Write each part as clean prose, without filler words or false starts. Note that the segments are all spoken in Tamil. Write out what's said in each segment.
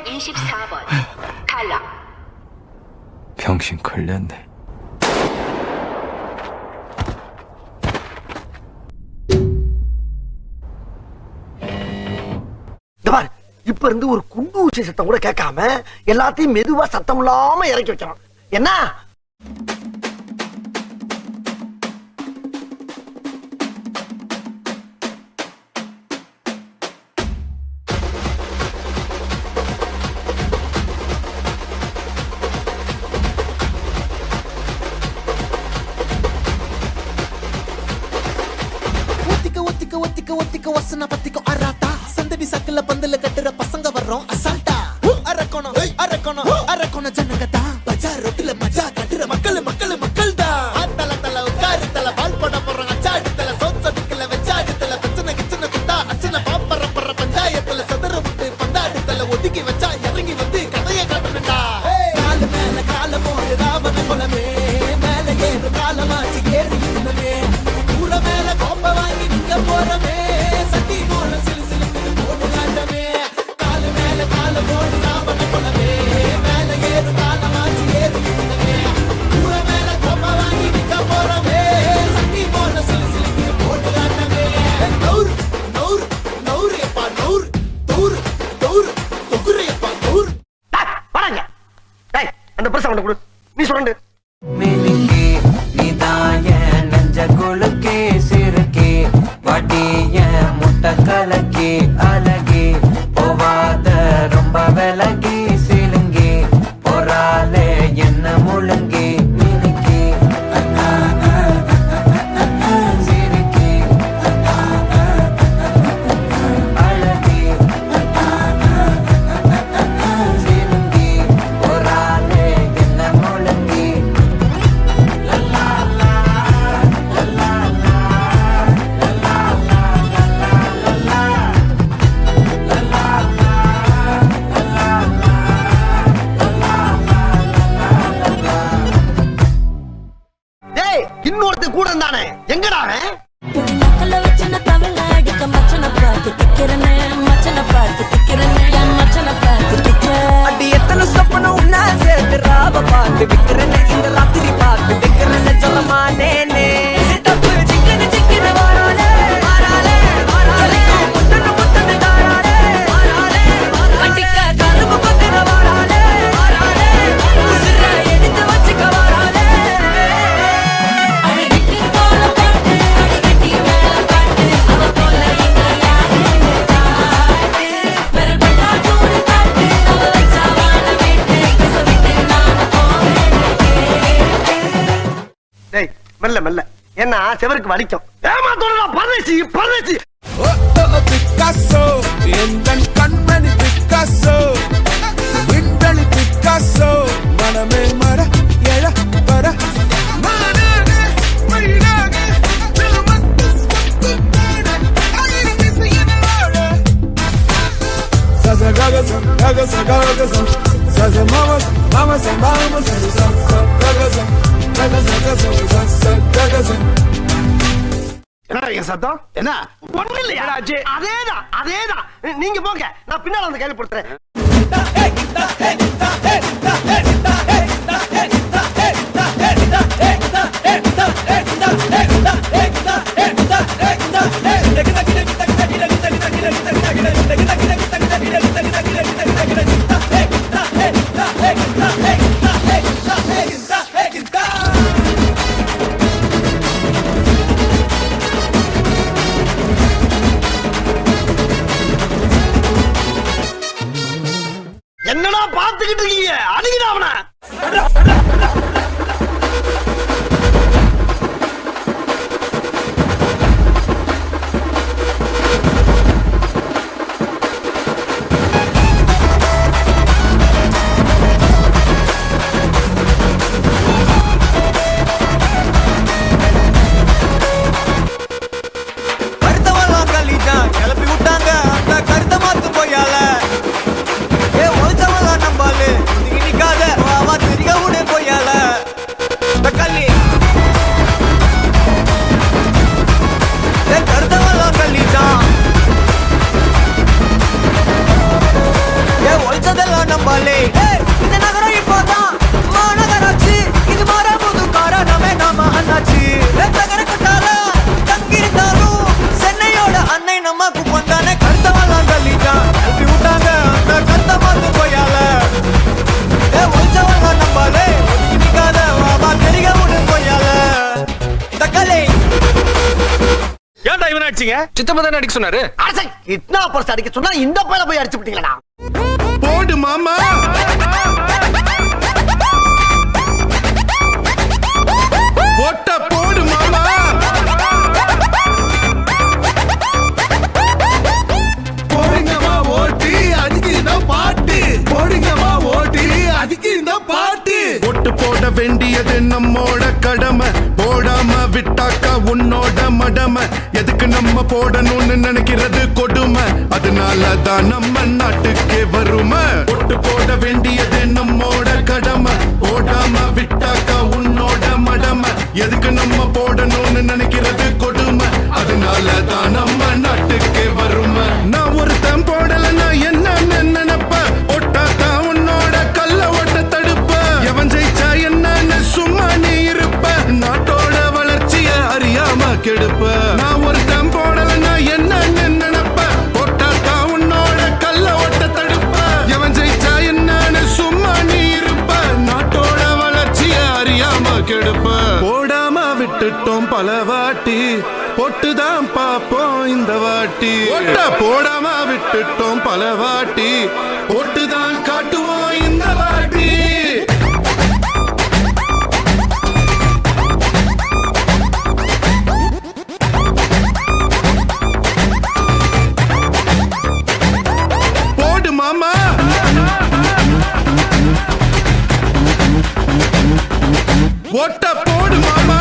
24번 탈락. 병신 걸렸네. இந்த பாரு, இப்ப இருந்து ஒரு குண்டு ஊசி சத்தம் கூட கேட்காம எல்லாத்தையும் மெதுவா சத்தம் இல்லாம இறக்கி வைக்கணும். என்ன ஒத்திக்க வசன பத்திக்கும் அராட்டா சந்தடி சக்கல பந்தல கட்டுற பசங்க வர்றோம் அசால்ட்டா அரக்கோணம் அரக்கோணம் அரக்கோணம் ஜனங்கதா பஜார் ரோட்ல மஜா கட்டுற மக்கள் தான் தல உட்காரு தல பால் போட போறோம் அச்சாடு தல சோச்சடிக்கல வச்சாடு தல பிரச்சனை கிச்சனை குட்டா அச்சனை பாப்பற பஞ்சாயத்துல சதற விட்டு பந்தாடு தல ஒதுக்கி வச்சா இறங்கி வந்து கதையை காட்டணும்டா கால மேல கால போடு ராவண குலமே மேல ஏறு காலமாச்சு ஏறி இருந்தமே ஊர மேல கோப்ப வாங்கி நிக்க போறமே சட்டி போல சிலு சிலுக்குது போட்டு காட்டமே கால மேல கால போடு ராவண குலமே மேல ஏறு காலமாச்சு ஏறி இருந்தமே ஊர மேல கோப்ப வாங்கி நிக்க போறமே சட்டி போல சிலு சிலுக்குது போட்டு காட்டமே நௌர் நௌர் நௌர் எப்பா நௌர் தூர் தூர் தொகுரையப்பா நௌர் வராங்க. டேய், அந்த பிரச கொண்டு கொடு. நீ சொல்லு. மினுக்கி நிதாய நெஞ்ச குலுக்கி சிறுக்கி வட்டிய முட்டை கலக்கி அழகி போவாத ரொம்ப விலகி சிலுங்கி பொறாலே என்ன முழுங்கி மினுக்கி சிறுக்கி அழகி சிலுங்கி பொறாலே என்ன முழுங்கி டேய், இன்னொருத்தன் கூட இருந்தானே, எங்கடா அவன்? நக்கல வச்சன தவள அடிக்க மச்சன பார்த்து திக்கிறனே மச்சன பார்த்து திக்கிறனே என் மச்சன பார்த்து திக்கிற அடி எத்தனை சொப்பனம் உன்னா சேர்த்து ராவ பார்த்து விக்கிறேன்னு இந்த ராத்திரி பார்த்து விக்கிறேன்னு சொல்லமானேனே சித்தப்பு சிக்கன சிக்கன வாராலே வாராலே வாராலே முத்தன முத்தன தாராலே வாராலே அடிக்க கரும்பு பத்திர வாராலே வாராலே உசுர எடுத்து வச்சுக்க வாராலே அழகிக்கு போல பாட்டு அடிக்கட்டி மேல பாட்டு அவ போல இங்க யாருன்னு காட்டு விரல் பட்டா தூடு காட்டு அவ வச்சா வாழ விட்டு கிச விட்டு நாம டேய், மெல்ல மெல்ல. ஏன்னா செவருக்கு வலிக்கும். ஏமாத்தோடா பரதேசி பரதேசி. பிக்காசோ எந்தன் கண்மணி பிக்காசோ விண்வெளி பிக்காசோ மனமே மர எழ வர மானாக மயிலாக நிலமத்து சொத்து பாட அகில செய்யனோட சச ககசம் ககசம் ககசம் சச மாமஸ் மாமஸ் மாமஸ் சச ககசம் ககசம் ககசம் சச ககசம். என்னடா என் சத்தம்? என்ன ஒண்ணு இல்லையா? அதேதான். நீங்க போங்க, நான் பின்னால வந்து கையில போட்டுறேன். என்னடா பாத்துக்கிட்டு இருக்கீங்க? அடிங்கடா அவனை. கருத்தவெல்லாம் கல்லிட்டான் கிளப்பி விட்டாங்க அந்த கருத்த மாத்து போயால ஏ ஒழிச்சவெல்லாம் நம்பாலு நிக்காத அவ திரிக உடே போயால நம்பாலே இந்த நகரம் இப்போதான் மாநகராட்சி இது மாற புது காரணமே நாம அண்ணாச்சி நகர கொட்டால தங்கியிருந்தாலும் சென்னையோட அன்னை நமக்கு வந்தானே கருத்தவெல்லாம் தள்ளிட்டான் கல்வி விட்டாங்க அந்த கத்த பார்த்து போயால ஒழிச்சவங்க நம்பாலே நிக்காத வாபா தெரிக விடு போயால தக்கலை ஏன்டா இவன் அடிச்சீங்க? சித்தப்பா தானே அடிக்க சொன்னாரு. அரசை கிட்னாப்பர்ஸ் அடிக்க சொன்னா இந்த பையல போய் அடிச்சு விட்டீங்களா? போடு மாமா ஓட்ட போடு மாமா போடுங்கம்மா ஓட்டி அதுக்கு இந்த பாட்டு போடுங்கம்மா ஓட்டி அதுக்கு இந்த பாட்டு ஒட்டு போட வேண்டியது நம்மோட கடமை போடாம விட்டாக்கா உன்னோட மடமை எதுக்கு நம்ம போடணும்னு நினைக்கிறது கொடுமை அதனால தான் நம்ம நாட்டுக்கே வருமை ஒட்டு போட வேண்டியது நம்மோட கடமை போடாம விட்டாக்கா உன்னோட மடமை எதுக்கு நம்ம போடணும்னு நினைக்கிறது கொடுமை அதனால தான் நம்ம நாட்டுக்கே வருமை நான் ஒருத்தன் போடலன்னா என்ன நினைப்ப ஒட்டாக்கா உன்னோட கல்ல ஒட்ட தடுப்ப எவன் ஜெயிச்சா என்னன்னு சும்மா நீ இருப்ப நாட்டோட வளர்ச்சிய அறியாம கெடுப்ப நான் ஒருத்தன் போடலன்னா என்ன நினைப்ப ஒட்டாக்கா உன்னோட கல்ல ஒட்ட தடுப்ப எவன் ஜெயிச்சா என்னன்னு சும்மா நீ இருப்ப நாட்டோட வளர்ச்சிய அறியாம கெடுப்ப போடாம விட்டுட்டோம் பல வாட்டி பொட்டுதான் பாப்போம் இந்த வாட்டி போடாம விட்டுட்டோம் பல வாட்டி பொட்டுதான் காட்டுவோம் இந்த வாட்டி போடு மாமா ஓட்ட போடு மாமா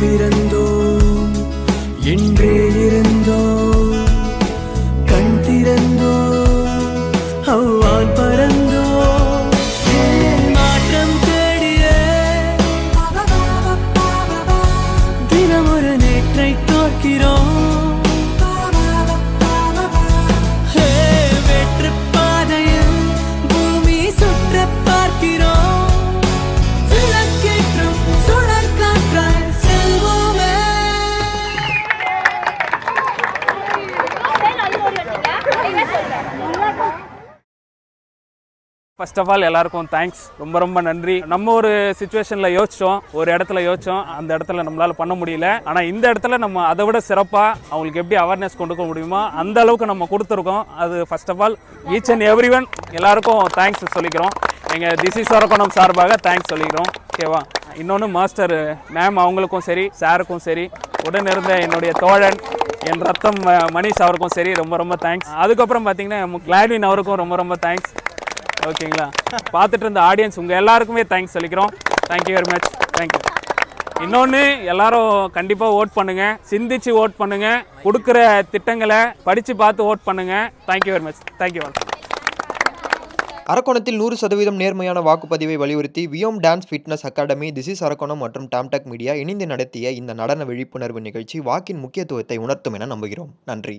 பிறந்தோம் என்றே இருந்தோம் கண் திறந்தோம் அவ்வான் பறந்தோம் மாற்றம் தேடிய தினம் ஒரு நேற்றை தோற்கிறோம் வெற்று பாதையில் பூமி சுற்ற பார்க்கிறோம் விளக்கேற்றும் சுழற் காற்றாய் செல்வோமே ஃபர்ஸ்ட் ஆஃப் ஆல் எல்லாருக்கும் தேங்க்ஸ், ரொம்ப ரொம்ப நன்றி. நம்ம ஒரு சுச்சுவேஷனில் யோசித்தோம், ஒரு இடத்துல யோசித்தோம், அந்த இடத்துல நம்மளால் பண்ண முடியல. ஆனால் இந்த இடத்துல நம்ம அதை விட சிறப்பாக அவங்களுக்கு எப்படி அவேர்னஸ் கொண்டு முடியுமோ அந்த அளவுக்கு நம்ம கொடுத்துருக்கோம். அது first of all each and every one எல்லாருக்கும் தேங்க்ஸ் சொல்லிக்கிறோம். எங்கள் திஸ் இஸ் அரக்கோணம் சார்பாக தேங்க்ஸ் சொல்லிக்கிறோம். ஓகேவா? இன்னொன்று மாஸ்டர் மேம் அவங்களுக்கும் சரி, சாருக்கும் சரி, உடன் இருந்த என்னுடைய தோழன் என் ரத்தம் மணிஷ் அவருக்கும் சரி ரொம்ப ரொம்ப தேங்க்ஸ். அதுக்கப்புறம் பார்த்தீங்கன்னா கிளாட்வின் அவருக்கும் ரொம்ப ரொம்ப தேங்க்ஸ். ஓகேங்களா? பார்த்துட்டு இருந்த ஆடியன்ஸ் உங்கள் எல்லாருக்குமே தேங்க்ஸ் சொல்லிக்கிறோம். Thank you very much. தேங்க்யூ. இன்னொன்று, எல்லாரும் கண்டிப்பாக ஓட் பண்ணுங்கள், சிந்திச்சு ஓட் பண்ணுங்கள், கொடுக்குற திட்டங்களை படித்து பார்த்து ஓட் பண்ணுங்கள். Thank you very much. தேங்க்யூ. அரக்கோணத்தில் 100% நேர்மையான வாக்குப்பதிவை வலியுறுத்தி Vyom dance fitness academy, this is Arakkonam மற்றும் டாம்டாக் மீடியா இணைந்து நடத்திய இந்த நடன விழிப்புணர்வு நிகழ்ச்சி வாக்கின் முக்கியத்துவத்தை உணர்த்தும் என நம்புகிறோம். நன்றி.